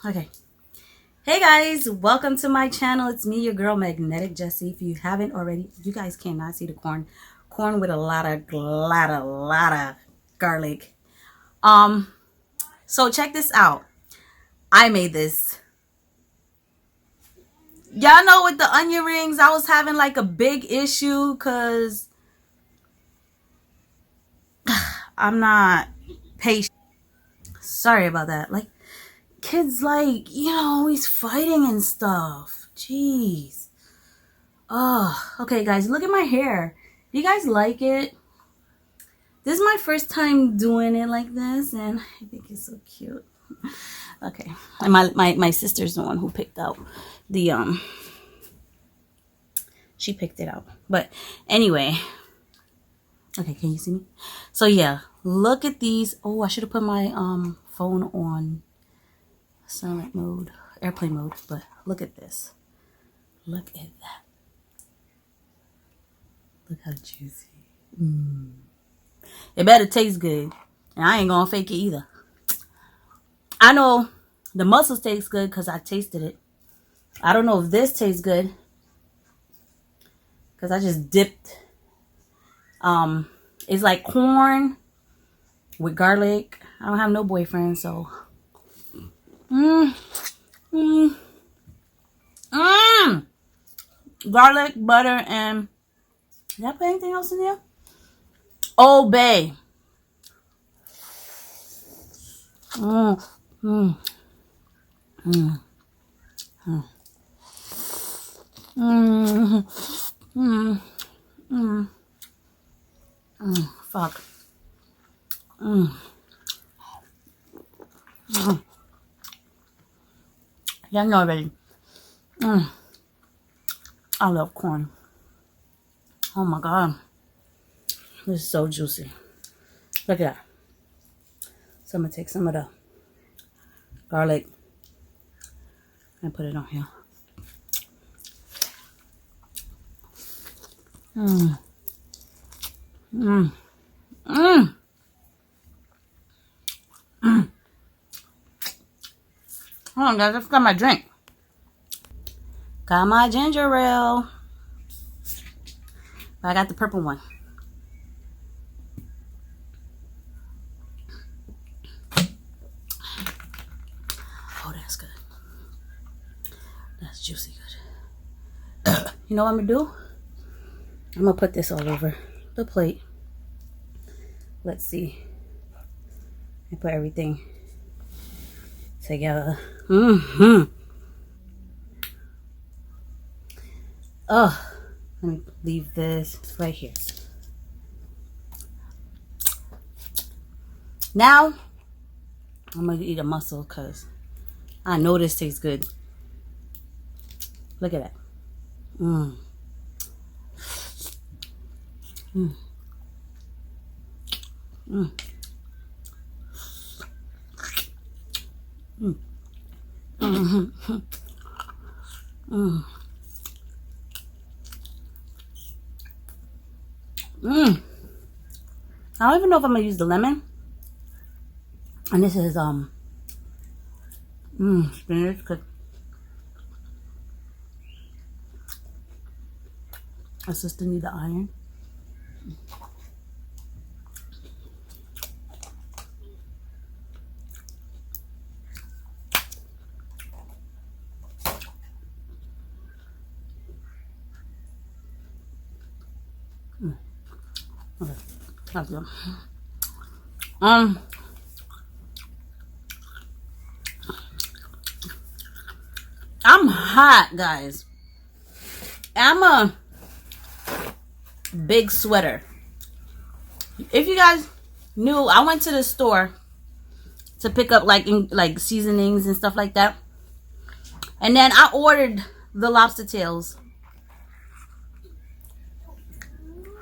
Okay. Hey guys, welcome to my channel. It's me, your girl Magnetic Jessie. If you haven't already, you guys cannot see the corn. Corn with a lot of garlic. So check this out. I made this. Y'all know with the onion rings, I was having like a big issue because I'm not patient. Sorry about that. Like, kids like, always fighting and stuff. Jeez. Oh, okay, guys, look at my hair. Do you guys like it? This is my first time doing it like this, and I think it's so cute. Okay, and my sister's the one who picked out the she picked it out. But anyway, okay, can you see me? So yeah, look at these. Oh, I should have put my phone on silent mode, airplane mode. But look at this. Look at that. Look how juicy. It better taste good. And I ain't gonna fake it either. I know the mussels taste good because I tasted it. I don't know if this tastes good because I just dipped. It's like corn with garlic. I don't have no boyfriend, so. Garlic, butter, and did I put anything else in there? Old Bay. Fuck. Y'all know already. I love corn. Oh my god. This is so juicy. Look at that. So I'm gonna take some of the garlic and put it on here. Hold on, guys. I forgot my drink. Got my ginger ale. But I got the purple one. Oh, that's good. That's juicy good. You know what I'm gonna do? I'm gonna put this all over the plate. Let's see. I put everything together. Oh, let me leave this right here. Now, I'm gonna eat a mussel because I know this tastes good. Look at that. I don't even know if I'm gonna use the lemon. And this is spinach because my sister need the iron. Okay, that's good. I'm hot, guys. I'm a big sweater. If you guys knew, I went to the store to pick up like seasonings and stuff like that, and then I ordered the lobster tails.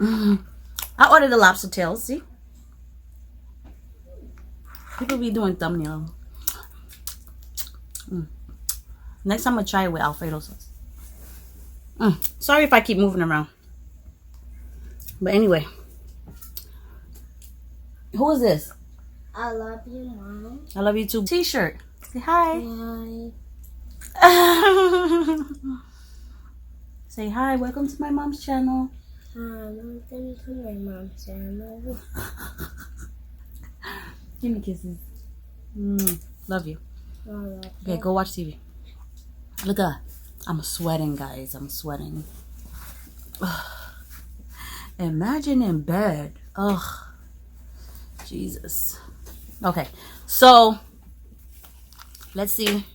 I ordered the lobster tails. See, people be doing thumbnail. Next time I'm gonna try it with Alfredo sauce. Sorry if I keep moving around. But anyway, who is this? I love you, Mom. I love you too. T-shirt. Say hi. Hi. Say hi. Welcome to my mom's channel. Welcome to my mom's channel. Give me kisses. Love you. Love Okay, go watch TV. Look at, I'm sweating, guys. I'm sweating. Imagine in bed. Ugh. Jesus. Okay, so let's see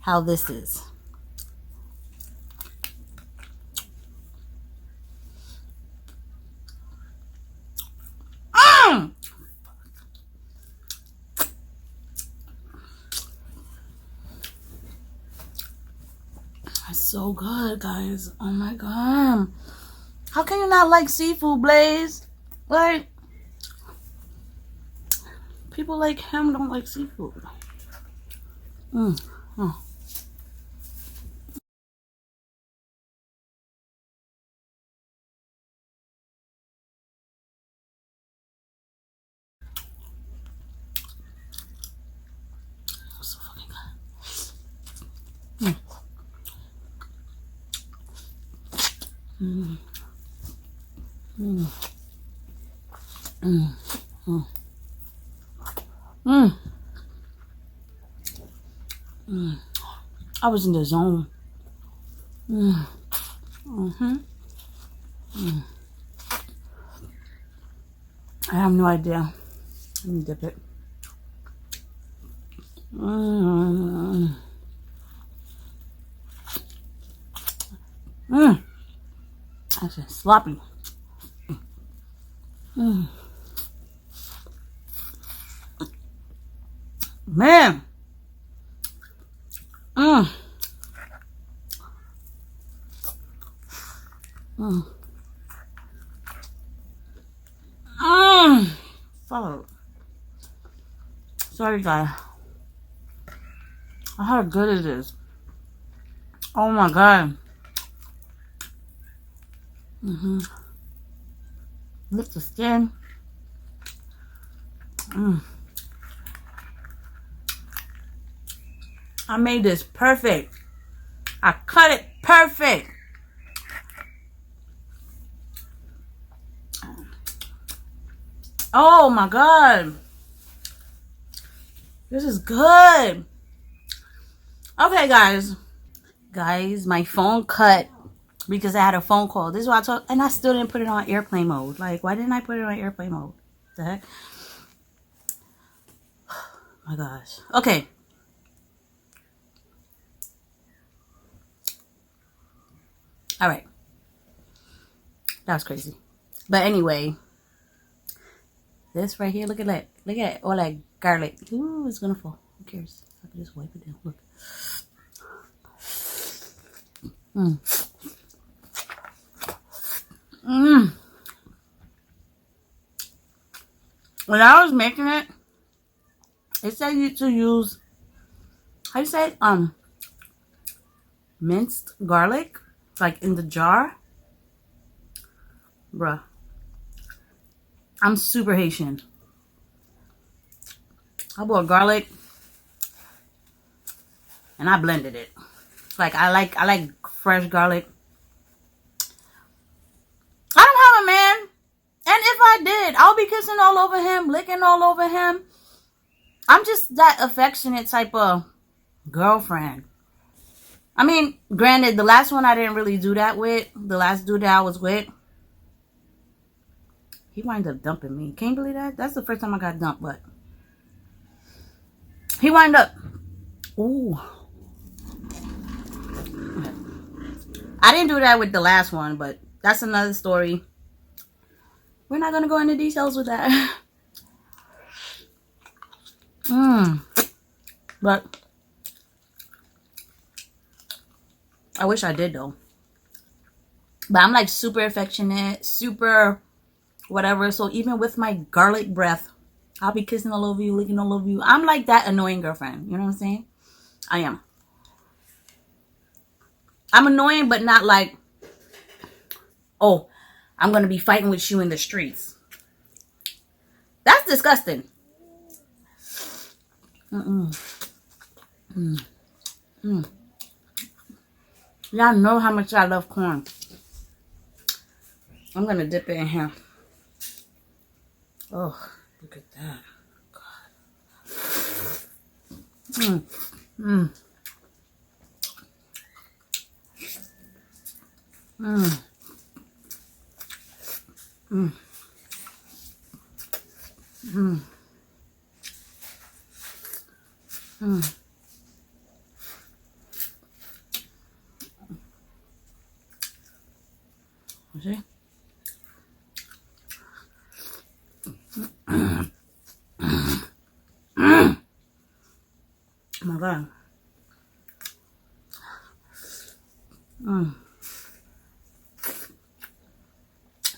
how this is. It's so good, guys. Oh my god. How can you not like seafood, Blaze? Like, people like him don't like seafood. Oh. So fucking good. I was in the zone. I have no idea. Let me dip it. That's just sloppy. Man. Fuck. Sorry, guys. How good it is. Oh my god. Lift the skin. I made this perfect. I cut it perfect. Oh my god. This is good. Okay, guys. Guys, my phone cut because I had a phone call. This is why I told, and I still didn't put it on airplane mode. Like, why didn't I put it on airplane mode? What the heck? Oh my gosh. Okay. All right. That was crazy. But anyway, this right here, look at that. Look at it. All that garlic. Ooh, it's gonna fall. Who cares? I can just wipe it down. Look. When I was making it, it said you to use, how do you say it? Minced garlic, like in the jar. Bruh. I'm super Haitian. I bought garlic and I blended it. Like I like fresh garlic. I don't have a man. And if I did, I'll be kissing all over him, licking all over him. I'm just that affectionate type of girlfriend. I mean, granted, the last one I didn't really do that with. The last dude that I was with, he wound up dumping me. Can't believe that? That's the first time I got dumped, but he wound up. Ooh. I didn't do that with the last one, but that's another story. We're not going to go into details with that. But I wish I did, though. But I'm like super affectionate, super whatever. So even with my garlic breath, I'll be kissing all over you, licking all over you. I'm like that annoying girlfriend. You know what I'm saying? I am. I'm annoying, but not like, oh, I'm going to be fighting with you in the streets. That's disgusting. Y'all know how much I love corn. I'm gonna dip it in here. Oh, look at that. God. Mm. Mm. Mm. Mm. Mm. You see? Oh my God. Mm.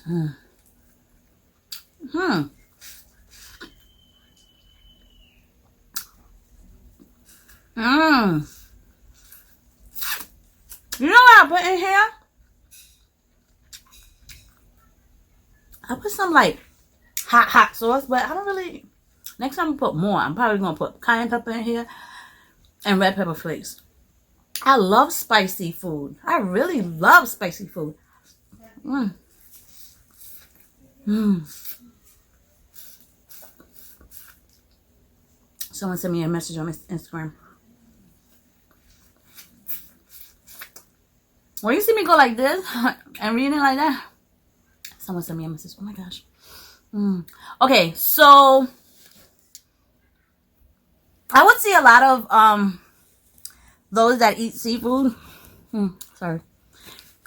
Mm. Hmm. Mm. You know what I put in here? I put some like hot sauce, but I don't really. Next time I put more. I'm probably gonna put cayenne pepper in here and red pepper flakes. I love spicy food. I really love spicy food. Mm. Mm. Someone sent me a message on Instagram. When you see me go like this and reading like that, someone sent me a message. Oh my gosh. Mm. Okay, so I would see a lot of those that eat seafood. Sorry,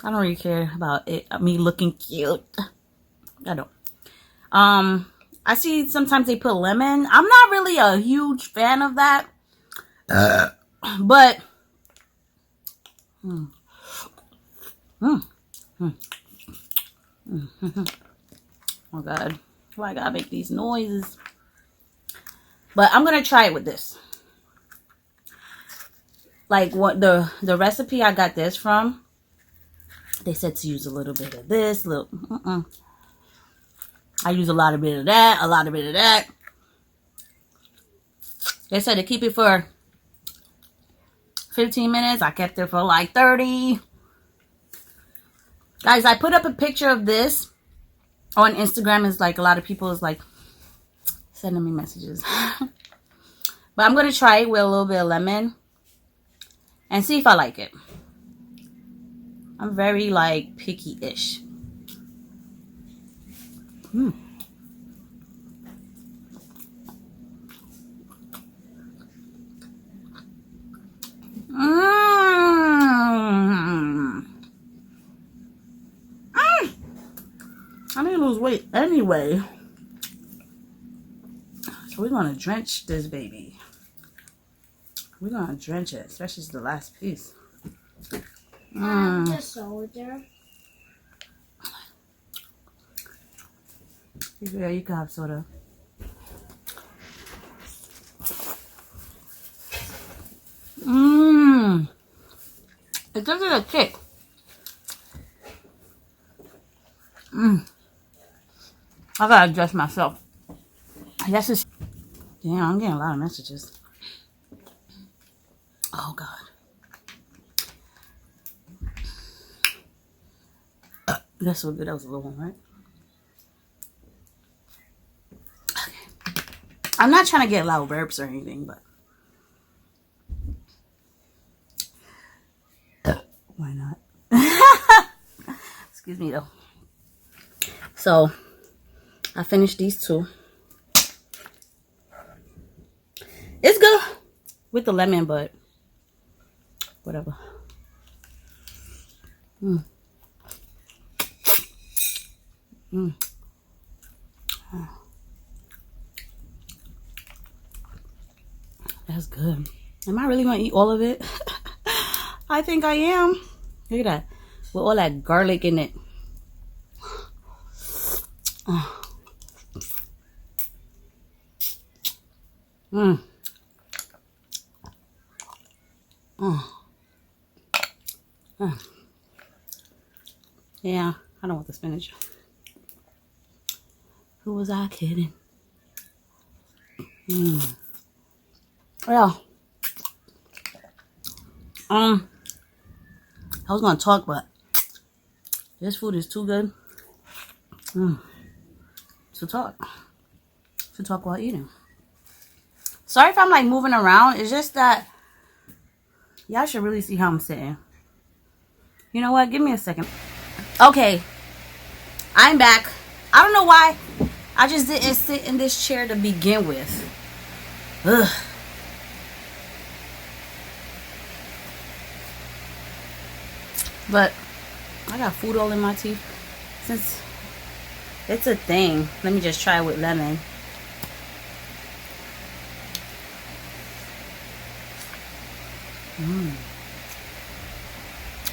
I don't really care about it. Me looking cute. I don't. I see sometimes they put lemon. I'm not really a huge fan of that. But mm, mm, mm, oh God, why I gotta make these noises? But I'm gonna try it with this. Like what the recipe I got this from, they said to use a little bit of this, I use a lot of bit of that, a lot of bit of that. They said to keep it for 15 minutes. I kept it for like 30. Guys, I put up a picture of this on Instagram. It's like a lot of people is like sending me messages. But I'm going to try it with a little bit of lemon and see if I like it. I'm very like picky-ish. Mm. Mm. Mm. I need to lose weight anyway. So we're going to drench this baby. We're going to drench it, especially the last piece. The soda. Yeah, you can have soda. Mmm. It gives it a kick. Mmm. I gotta adjust myself. Yes, it's. Damn, I'm getting a lot of messages. Oh God. That's so good. That was a little one, right? Okay. I'm not trying to get loud burps or anything, but why not? Excuse me though. So I finished these two. It's good with the lemon, but whatever. Mm. Mm. That's good. Am I really gonna eat all of it? I think I am. Look at that. With all that garlic in it. Oh. Mm. Oh. Oh. Yeah, I don't want the spinach. Who was I kidding? Mm. Well, I was gonna talk, but this food is too good to talk. To talk while eating. Sorry if I'm like moving around. It's just that y'all should really see how I'm sitting. You know what? Give me a second. Okay, I'm back. I don't know why I just didn't sit in this chair to begin with. Ugh. But I got food all in my teeth. Since it's a thing, let me just try it with lemon.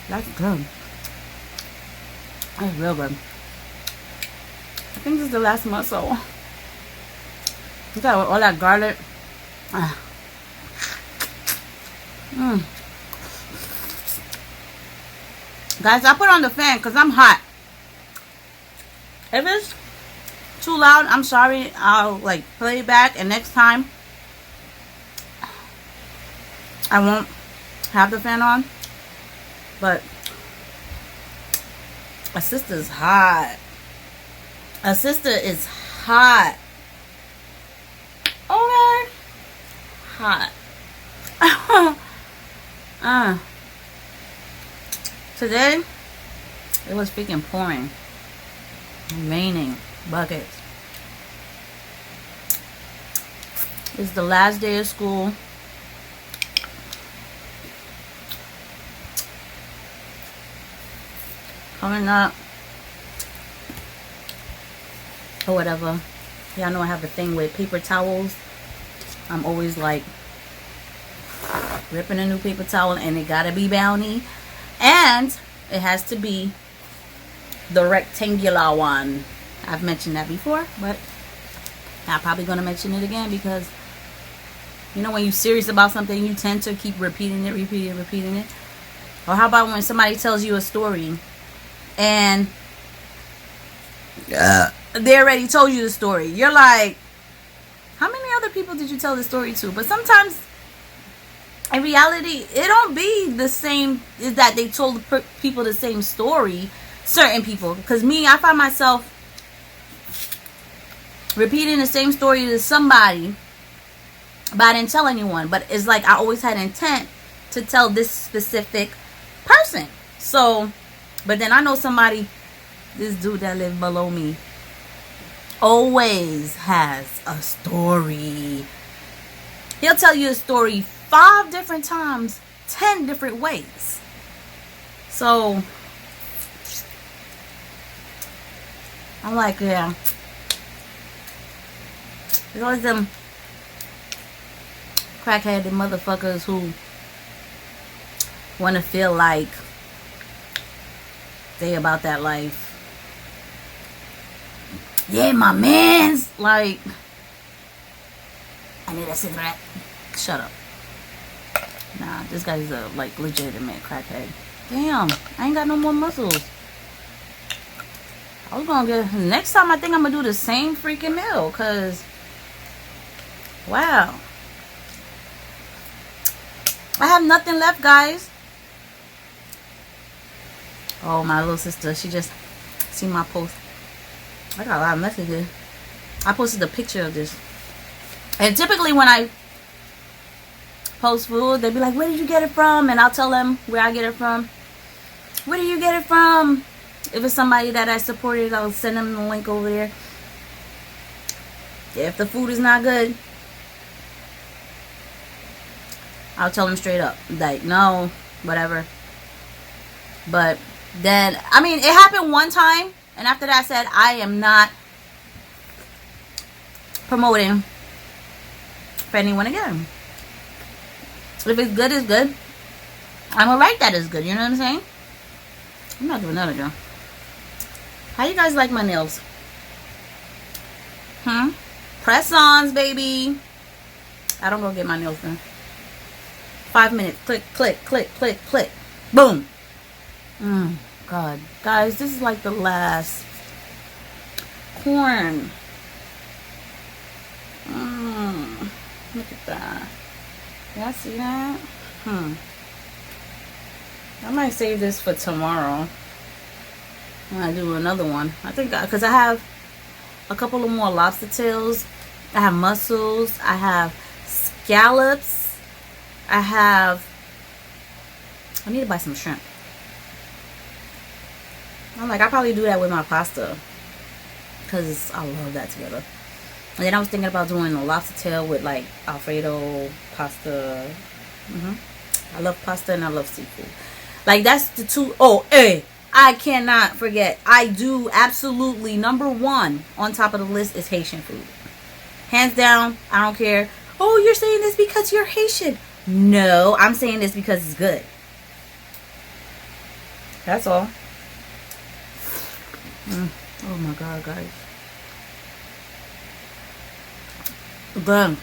That's good. That's real good. I think this is the last mussel. Look at all that garlic. Guys, I put on the fan because I'm hot. If it's too loud, I'm sorry. I'll like play it back, and next time I won't have the fan on. But a sister's hot. A sister is hot. Okay. Hot. Today, it was freaking pouring. Raining buckets. It's the last day of school. Coming up. Or whatever. Y'all know I have a thing with paper towels. I'm always like ripping a new paper towel, and it gotta be Bounty. And it has to be the rectangular one. I've mentioned that before, but I'm probably going to mention it again because, you know, when you're serious about something, you tend to keep repeating it. Or how about when somebody tells you a story and they already told you the story. You're like, how many other people did you tell the story to? But sometimes in reality, it don't be the same, is that they told people the same story. Certain people, because me, I find myself repeating the same story to somebody, but I didn't tell anyone. But it's like I always had intent to tell this specific person. So, but then I know somebody, this dude that lived below me, always has a story. He'll tell you a story 5 different times, 10 different ways. So I'm like, yeah. There's always them crackheaded motherfuckers who want to feel like they about that life. Yeah, my man's like, I need a cigarette. Shut up. Nah, this guy's a like legitimate crackhead. Damn, I ain't got no more muscles. I was gonna get, next time I think I'm gonna do the same freaking meal, cause wow, I have nothing left, guys. Oh, my little sister, she just seen my post. I got a lot of messages. I posted a picture of this, and typically when I post food, they be like, where did you get it from? And I'll tell them where I get it from. Where do you get it from? If it's somebody that I supported, I'll send them the link over there. If the food is not good, I'll tell them straight up, like, no, whatever. But then, I mean, it happened one time, and after that I said, I am not promoting for anyone again. If it's good, it's good. I'm gonna write that it's good, you know what I'm saying? I'm not doing that again. How you guys like my nails? Press-ons, baby. I don't go get my nails done. 5 minutes. Click, click, click, click, click. Boom. God. Guys, this is like the last corn. Look at that. Y'all see that? I might save this for tomorrow when I do another one. I think because I have a couple of more lobster tails. I have mussels. I have scallops. I need to buy some shrimp. I'm like, I'll probably do that with my pasta because I love that together. And then I was thinking about doing a lobster tail with like Alfredo pasta. I love pasta and I love seafood. Like, that's the two. Oh, hey, I cannot forget. I do absolutely, number one on top of the list is Haitian food. Hands down, I don't care. Oh, you're saying this because you're Haitian. No, I'm saying this because it's good. That's all. Oh my God, guys. Done.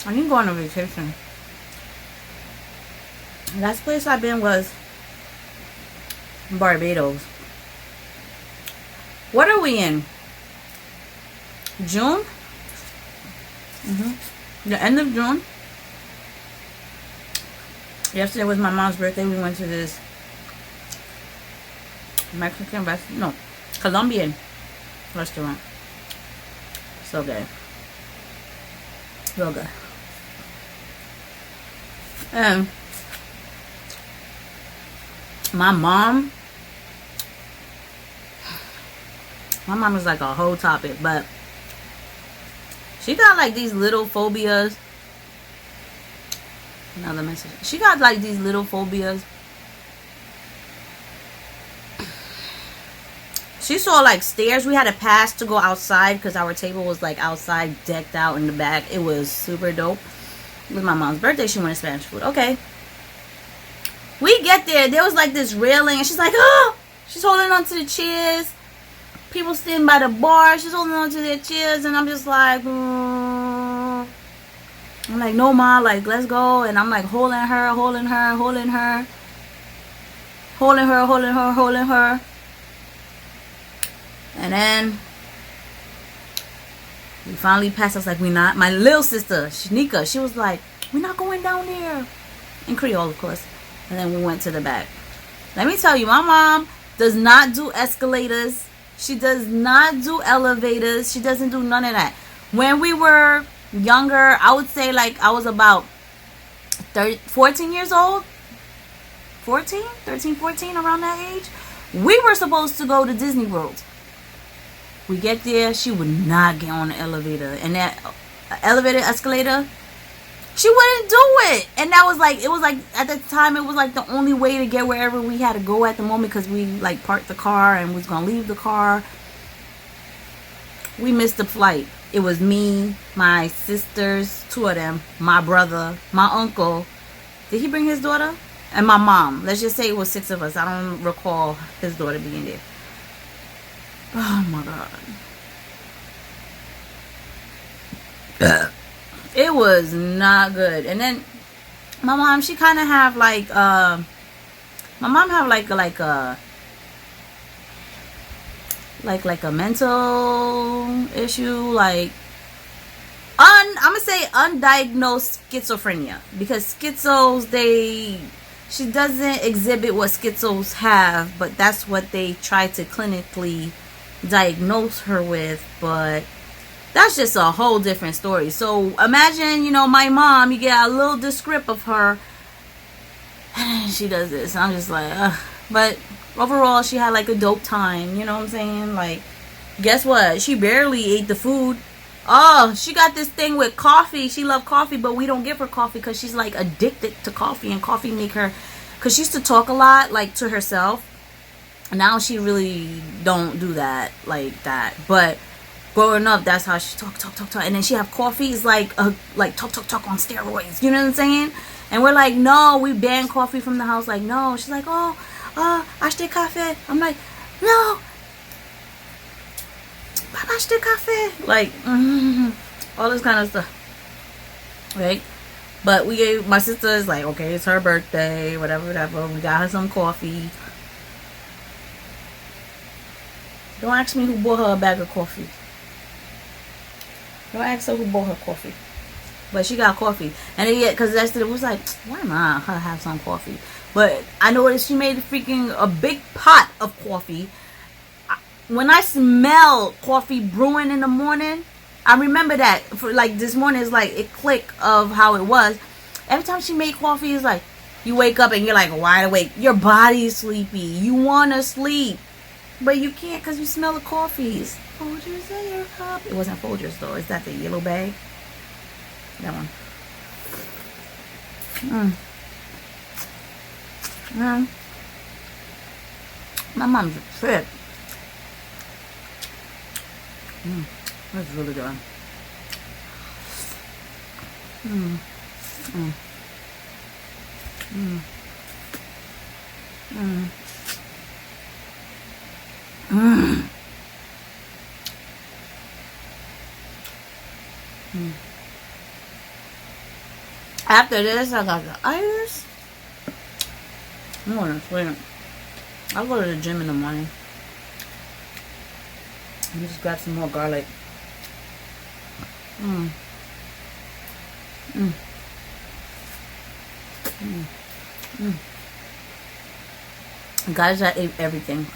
I need to go on a vacation. Last place I've been was Barbados. What are we in? June? The end of June. Yesterday was my mom's birthday. We went to this Mexican restaurant. No, Colombian restaurant. So good. Real good. And my mom is like a whole topic, but she got like these little phobias. Another message. She got like these little phobias. She saw like stairs. We had to pass to go outside because our table was like outside, decked out in the back. It was super dope. It was my mom's birthday. She wanted Spanish food. Okay. We get there. There was like this railing, and she's like, oh! She's holding on to the chairs. People standing by the bar. She's holding on to their chairs, and I'm just like, I'm like, no, ma, like, let's go. And I'm like holding her. And then we finally passed. I was like, we not. My little sister, Shanika, she was like, we're not going down there. In Creole, of course. And then we went to the back. Let me tell you, my mom does not do escalators. She does not do elevators. She doesn't do none of that. When we were younger, I would say like I was about 14 years old. 13, 14, around that age. We were supposed to go to Disney World. We get there, she would not get on the elevator. And that elevator, escalator, she wouldn't do it. And that was like, it was like, at the time, it was like the only way to get wherever we had to go at the moment, because we like parked the car and was going to leave the car. We missed the flight. It was me, my sisters, 2 of them, my brother, my uncle. Did he bring his daughter? And my mom. Let's just say it was 6 of us. I don't recall his daughter being there. Oh my God. It was not good. And then my mom, she kind of have like my mom have like a mental issue, like I'm gonna say undiagnosed schizophrenia, because schizos, she doesn't exhibit what schizos have, but that's what they try to clinically diagnose her with. But that's just a whole different story. So imagine, my mom, you get a little descript of her, she does this. I'm just like, ugh. But overall, she had like a dope time, you know what I'm saying? Like, guess what? She barely ate the food. Oh, she got this thing with coffee. She loved coffee, but we don't give her coffee because she's like addicted to coffee, and coffee make her, because she used to talk a lot, like, to herself. Now she really don't do that like that, but growing up, that's how she talk. And then she have coffee is like talk on steroids, you know what I'm saying? And we're like, no, we banned coffee from the house. Like, no. She's like, acheter café. I'm like, no, acheter café. Like, all this kind of stuff, right? But my sister is like, okay, it's her birthday, whatever. We got her some coffee. Don't ask me who bought her a bag of coffee. Don't ask her who bought her coffee. But she got coffee. And then, yeah, because yesterday was like, why not her have some coffee? But I noticed she made a big pot of coffee. When I smell coffee brewing in the morning, I remember that. For like this morning, it's like it clicked of how it was. Every time she made coffee, it's like you wake up and you're like wide awake. Your body is sleepy. You want to sleep. But you can't because you smell the coffees. Folgers in your cup. It wasn't Folgers though. Is that the yellow bag? That one. My mom's a trip. That's really good. After this, I got the iris. I'm going to sleep. I'll go to the gym in the morning. And just grab some more garlic. Guys, I ate everything.